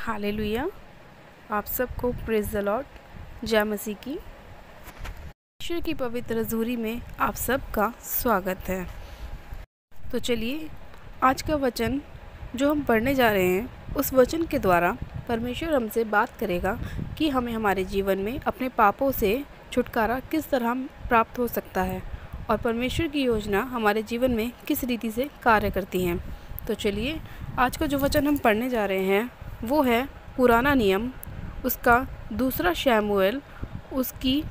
Hallelujah. आप सबको praise the Lord, जय मसीह की। ईश्वर की पवित्र हज़ूरी में आप सबका स्वागत है। तो चलिए आज का वचन जो हम पढ़ने जा रहे हैं, उस वचन के द्वारा परमेश्वर हमसे बात करेगा कि हमें हमारे जीवन में अपने पापों से छुटकारा किस तरह प्राप्त हो सकता है और परमेश्वर की योजना हमारे जीवन में किस रीति से कार्य करती हैं। तो चलिए आज का जो वचन हम पढ़ने जा रहे हैं वो है पुराना नियम, उसका दूसरा शमूएल, उसकी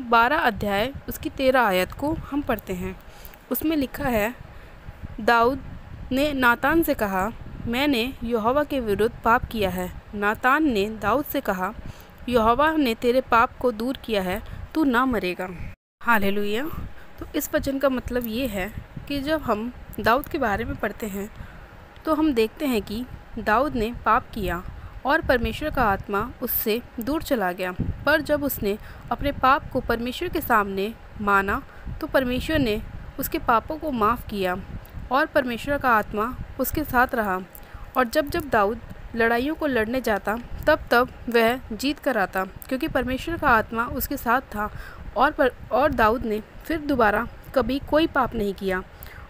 12 अध्याय, उसकी 13 आयत को हम पढ़ते हैं। उसमें लिखा है, दाऊद ने नातान से कहा, मैंने यहोवा के विरुद्ध पाप किया है। नातान ने दाऊद से कहा, यहोवा ने तेरे पाप को दूर किया है, तू ना मरेगा। हालेलुया। तो इस वचन का मतलब ये है कि जब हम दाऊद के बारे में पढ़ते हैं तो हम देखते हैं कि दाऊद ने पाप किया और परमेश्वर का आत्मा उससे दूर चला गया। पर जब उसने अपने पाप को परमेश्वर के सामने माना तो परमेश्वर ने उसके पापों को माफ़ किया और परमेश्वर का आत्मा उसके साथ रहा। और जब जब दाऊद लड़ाइयों को लड़ने जाता तब वह जीत कर आता, क्योंकि परमेश्वर का आत्मा उसके साथ था। और दाऊद ने फिर दोबारा कभी कोई पाप नहीं किया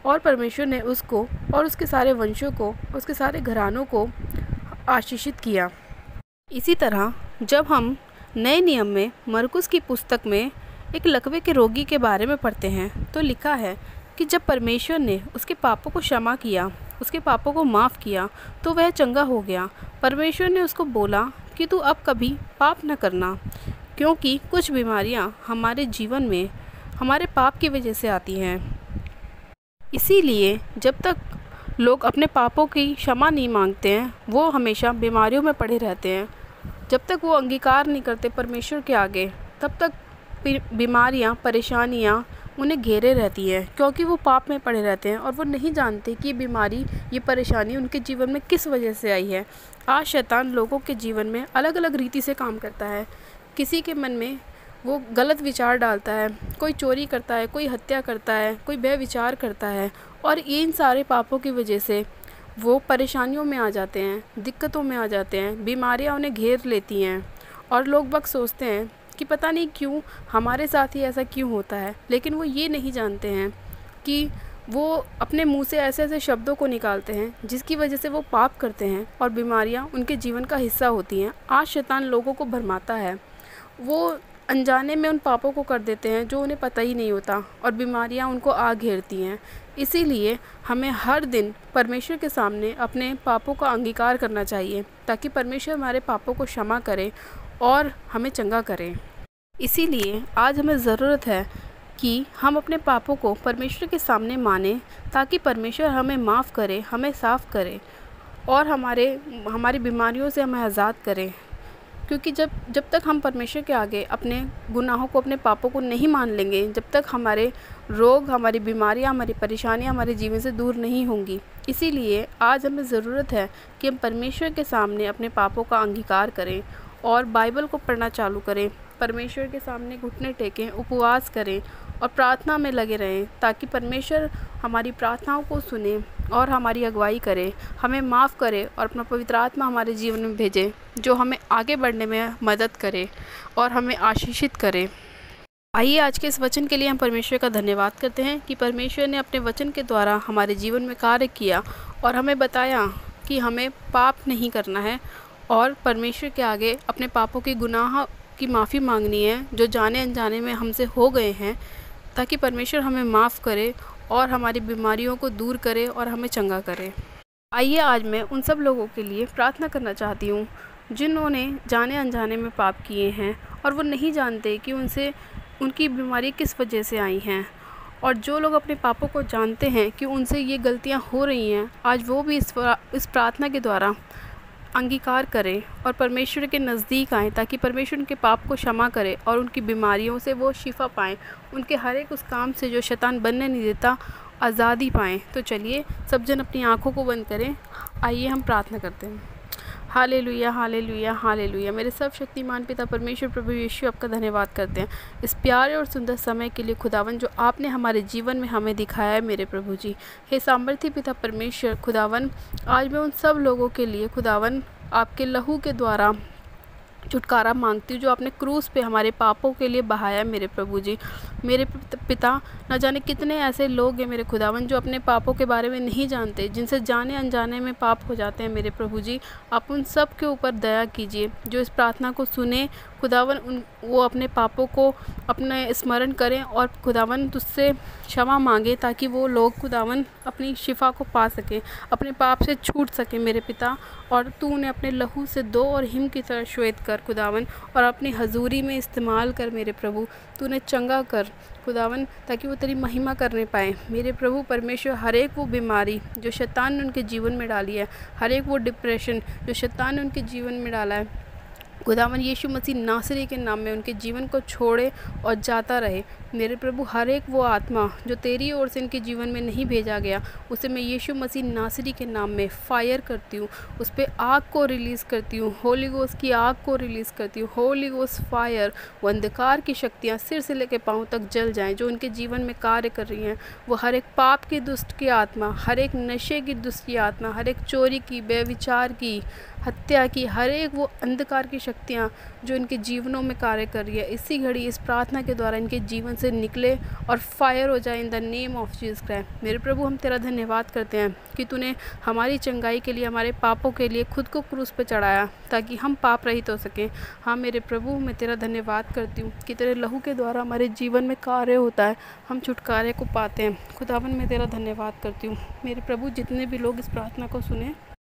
और परमेश्वर ने उसको और उसके सारे वंशों को, उसके सारे घरानों को आशीषित किया। इसी तरह जब हम नए नियम में मरकुस की पुस्तक में एक लकवे के रोगी के बारे में पढ़ते हैं तो लिखा है कि जब परमेश्वर ने उसके पापों को क्षमा किया, उसके पापों को माफ़ किया, तो वह चंगा हो गया। परमेश्वर ने उसको बोला कि तू अब कभी पाप न करना, क्योंकि कुछ बीमारियां हमारे जीवन में हमारे पाप की वजह से आती हैं। इसीलिए जब तक लोग अपने पापों की क्षमा नहीं मांगते हैं, वो हमेशा बीमारियों में पड़े रहते हैं। जब तक वो अंगीकार नहीं करते परमेश्वर के आगे, तब तक बीमारियां, परेशानियां उन्हें घेरे रहती हैं, क्योंकि वो पाप में पड़े रहते हैं और वो नहीं जानते कि ये बीमारी, ये परेशानी उनके जीवन में किस वजह से आई है। आज शैतान लोगों के जीवन में अलग अलग रीति से काम करता है। किसी के मन में वो गलत विचार डालता है, कोई चोरी करता है, कोई हत्या करता है, कोई व्यभिचार करता है, और इन सारे पापों की वजह से वो परेशानियों में आ जाते हैं, दिक्कतों में आ जाते हैं, बीमारियां उन्हें घेर लेती हैं। और लोग बस सोचते हैं कि पता नहीं क्यों हमारे साथ ही ऐसा क्यों होता है, लेकिन वो ये नहीं जानते हैं कि वो अपने मुंह से ऐसे ऐसे शब्दों को निकालते हैं जिसकी वजह से वो पाप करते हैं और बीमारियां उनके जीवन का हिस्सा होती हैं। आज शैतान लोगों को भरमाता है, वो अनजाने में उन पापों को कर देते हैं जो उन्हें पता ही नहीं होता और बीमारियां उनको आ घेरती हैं। इसीलिए हमें हर दिन परमेश्वर के सामने अपने पापों का अंगीकार करना चाहिए, ताकि परमेश्वर हमारे पापों को क्षमा करे और हमें चंगा करे। इसीलिए आज हमें ज़रूरत है कि हम अपने पापों को परमेश्वर के सामने मानें, ताकि परमेश्वर हमें माफ़ करे, हमें साफ़ करे और हमारी बीमारियों से हमें आज़ाद करे। क्योंकि जब तक हम परमेश्वर के आगे अपने गुनाहों को, अपने पापों को नहीं मान लेंगे, जब तक हमारे रोग, हमारी बीमारियां, हमारी परेशानियां हमारे जीवन से दूर नहीं होंगी। इसीलिए आज हमें ज़रूरत है कि हम परमेश्वर के सामने अपने पापों का अंगीकार करें और बाइबल को पढ़ना चालू करें, परमेश्वर के सामने घुटने टेकें, उपवास करें और प्रार्थना में लगे रहें, ताकि परमेश्वर हमारी प्रार्थनाओं को सुने और हमारी अगुवाई करे, हमें माफ़ करे और अपना पवित्र आत्मा हमारे जीवन में भेजे, जो हमें आगे बढ़ने में मदद करे और हमें आशीषित करे। आइए आज के इस वचन के लिए हम परमेश्वर का धन्यवाद करते हैं कि परमेश्वर ने अपने वचन के द्वारा हमारे जीवन में कार्य किया और हमें बताया कि हमें पाप नहीं करना है और परमेश्वर के आगे अपने पापों की, गुनाह की माफ़ी मांगनी है जो जाने अनजाने में हमसे हो गए हैं, ताकि परमेश्वर हमें माफ़ करे और हमारी बीमारियों को दूर करे और हमें चंगा करे। आइए आज मैं उन सब लोगों के लिए प्रार्थना करना चाहती हूँ जिन्होंने जाने अनजाने में पाप किए हैं और वो नहीं जानते कि उनकी बीमारी किस वजह से आई हैं, और जो लोग अपने पापों को जानते हैं कि उनसे ये गलतियाँ हो रही हैं, आज वो भी इस प्रार्थना के द्वारा अंगीकार करें और परमेश्वर के नज़दीक आएँ, ताकि परमेश्वर उनके पाप को क्षमा करे और उनकी बीमारियों से वो शिफा पाएँ, उनके हर एक उस काम से जो शैतान बनने नहीं देता आज़ादी पाएँ। तो चलिए सब जन अपनी आँखों को बंद करें, आइए हम प्रार्थना करते हैं। Hallelujah, hallelujah, hallelujah. मेरे सर्वशक्तिमान पिता परमेश्वर प्रभु यीशु, आपका धन्यवाद करते हैं इस प्यारे और सुंदर समय के लिए खुदावन, जो आपने हमारे जीवन में हमें दिखाया है मेरे प्रभु जी। हे सामर्थी पिता परमेश्वर खुदावन, आज मैं उन सब लोगों के लिए खुदावन आपके लहू के द्वारा छुटकारा मांगती हूँ, जो आपने क्रूस पे हमारे पापों के लिए बहाया मेरे प्रभु जी। मेरे पिता, न जाने कितने ऐसे लोग हैं मेरे खुदावन जो अपने पापों के बारे में नहीं जानते, जिनसे जाने अनजाने में पाप हो जाते हैं मेरे प्रभु जी। आप उन सब के ऊपर दया कीजिए, जो इस प्रार्थना को सुने खुदावन, वो अपने पापों को अपने स्मरण करें और खुदावन तुझसे क्षमा मांगे, ताकि वो लोग खुदावन अपनी शिफा को पा सकें, अपने पाप से छूट सकें मेरे पिता। और तू उन्हें अपने लहू से दो और हिम की तरह श्वेत कर खुदावन, और अपनी हजूरी में इस्तेमाल कर मेरे प्रभु। तू उन्हें चंगा कर खुदावन, ताकि वो तेरी महिमा करने पाए मेरे प्रभु परमेश्वर। हर एक वो बीमारी जो शैतान ने उनके जीवन में डाली है, हर एक वो डिप्रेशन जो शैतान ने उनके जीवन में डाला है, खुदावन यीशु मसीह नासरी के नाम में उनके जीवन को छोड़े और जाता रहे मेरे प्रभु। हर एक वो आत्मा जो तेरी ओर से इनके जीवन में नहीं भेजा गया, उसे मैं यीशु मसीह नासरी के नाम में फायर करती हूँ, उस पर आग को रिलीज़ करती हूँ, होली गोस्ट की आग को रिलीज़ करती हूँ। होली गोस्ट फायर, वो अंधकार की शक्तियाँ सिर से लेकर पाँव तक जल जाएँ जो उनके जीवन में कार्य कर रही हैं। वो हर एक पाप की दुष्ट की आत्मा, हर एक नशे की दुष्ट की आत्मा, हर एक चोरी की, बेविचार की, हत्या की, हर एक वो अंधकार की शक्तियाँ जो इनके जीवनों में कार्य कर रही है, इसी घड़ी इस प्रार्थना के द्वारा इनके जीवन से निकले और फायर हो जाए in the name of Jesus Christ. मेरे प्रभु, हम तेरा धन्यवाद करते हैं कि तूने हमारी चंगाई के लिए, हमारे पापों के लिए खुद को क्रूस पर चढ़ाया, ताकि हम पाप रहित हो सकें। हाँ मेरे प्रभु, मैं तेरा धन्यवाद करती हूँ कि तेरे लहू के द्वारा हमारे जीवन में कार्य होता है, हम छुटकारे को पाते हैं। खुदावन, मैं तेरा धन्यवाद करती हूँ मेरे प्रभु। जितने भी लोग इस प्रार्थना को सुने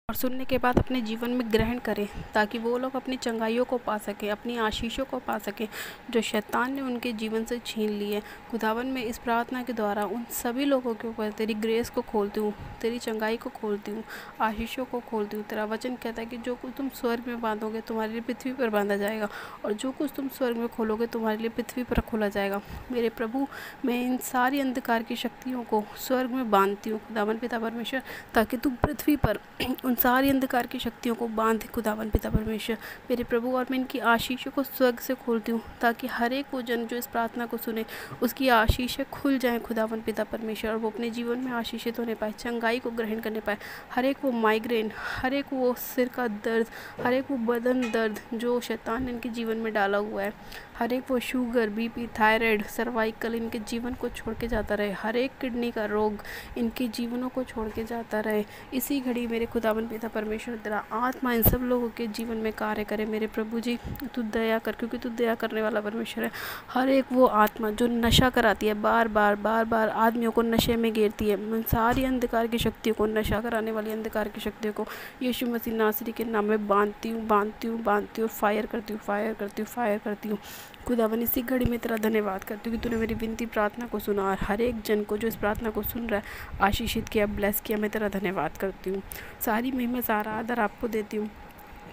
और सुनने के बाद अपने जीवन में ग्रहण करें, ताकि वो लोग अपनी चंगाइयों को पा सकें, अपनी आशीषों को पा सकें जो शैतान ने उनके जीवन से छीन ली है। खुदावन, मैं इस प्रार्थना के द्वारा उन सभी लोगों के ऊपर तेरी ग्रेस को खोलती हूँ, तेरी चंगाई को खोलती हूँ, आशीषों को खोलती हूँ। तेरा वचन कहता है कि जो कुछ तुम स्वर्ग में बांधोगे तुम्हारे लिए पृथ्वी पर बांधा जाएगा, और जो कुछ तुम स्वर्ग में खोलोगे तुम्हारे लिए पृथ्वी पर खोला जाएगा। मेरे प्रभु, मैं इन सारी अंधकार की शक्तियों को स्वर्ग में बांधती हूँ खुदावन पिता परमेश्वर, ताकि तुम पृथ्वी पर उन सारी अंधकार की शक्तियों को बांध खुदावन पिता परमेश्वर मेरे प्रभु। और मैं इनकी आशीषों को स्वर्ग से खोलती हूँ, ताकि हर एक वो जन जो इस प्रार्थना को सुने उसकी आशीषें खुल जाएं खुदावन पिता परमेश्वर, और वो अपने जीवन में आशीषित होने पाए, चंगाई को ग्रहण करने पाए। हर एक वो माइग्रेन, हर एक वो सिर का दर्द, हर एक वो बदन दर्द जो शैतान ने इनके जीवन में डाला हुआ है, हर एक वो शुगर, बीपी, थायराइड, सर्वाइकल इनके जीवन को छोड़ के जाता रहे। हर एक किडनी का रोग इनके जीवनों को छोड़ के जाता रहे। इसी घड़ी मेरे खुदावन पिता परमेश्वर, तेरा आत्मा इन सब लोगों के जीवन में कार्य करे मेरे प्रभु जी। तू दया कर, क्योंकि तू दया करने वाला परमेश्वर है। हर एक वो आत्मा जो नशा कराती है, बार बार आदमियों को नशे में घेरती है, उन सारी अंधकार की शक्तियों को, नशा कराने वाली अंधकार की शक्तियों को यीशु मसीह नासरी के नाम में बांधती हूँ, फायर करती हूँ खुदावन। इसी घड़ी में तेरा धन्यवाद करती हूँ कि तूने मेरी विनती प्रार्थना को सुना, और हर एक जन को जो इस प्रार्थना को सुन रहा है आशीषित किया, ब्लेस किया। मैं तेरा धन्यवाद करती हूँ। सारी महिमा, सारा आदर आपको देती हूँ।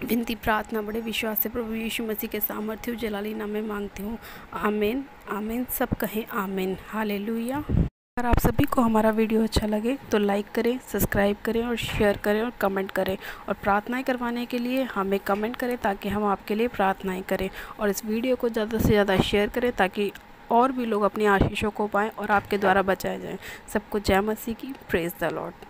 विनती प्रार्थना बड़े विश्वास से प्रभु यीशु मसीह के सामर्थ्य जलाली नाम में मांगती हूँ। आमीन आमीन। सब कहें आमीन। हालेलुया। अगर आप सभी को हमारा वीडियो अच्छा लगे तो लाइक करें, सब्सक्राइब करें और शेयर करें और कमेंट करें, और प्रार्थनाएं करवाने के लिए हमें कमेंट करें, ताकि हम आपके लिए प्रार्थनाएं करें। और इस वीडियो को ज़्यादा से ज़्यादा शेयर करें, ताकि और भी लोग अपनी आशीषों को पाएँ और आपके द्वारा बचाए जाएँ। सबको जय मसीह की। Praise the Lord.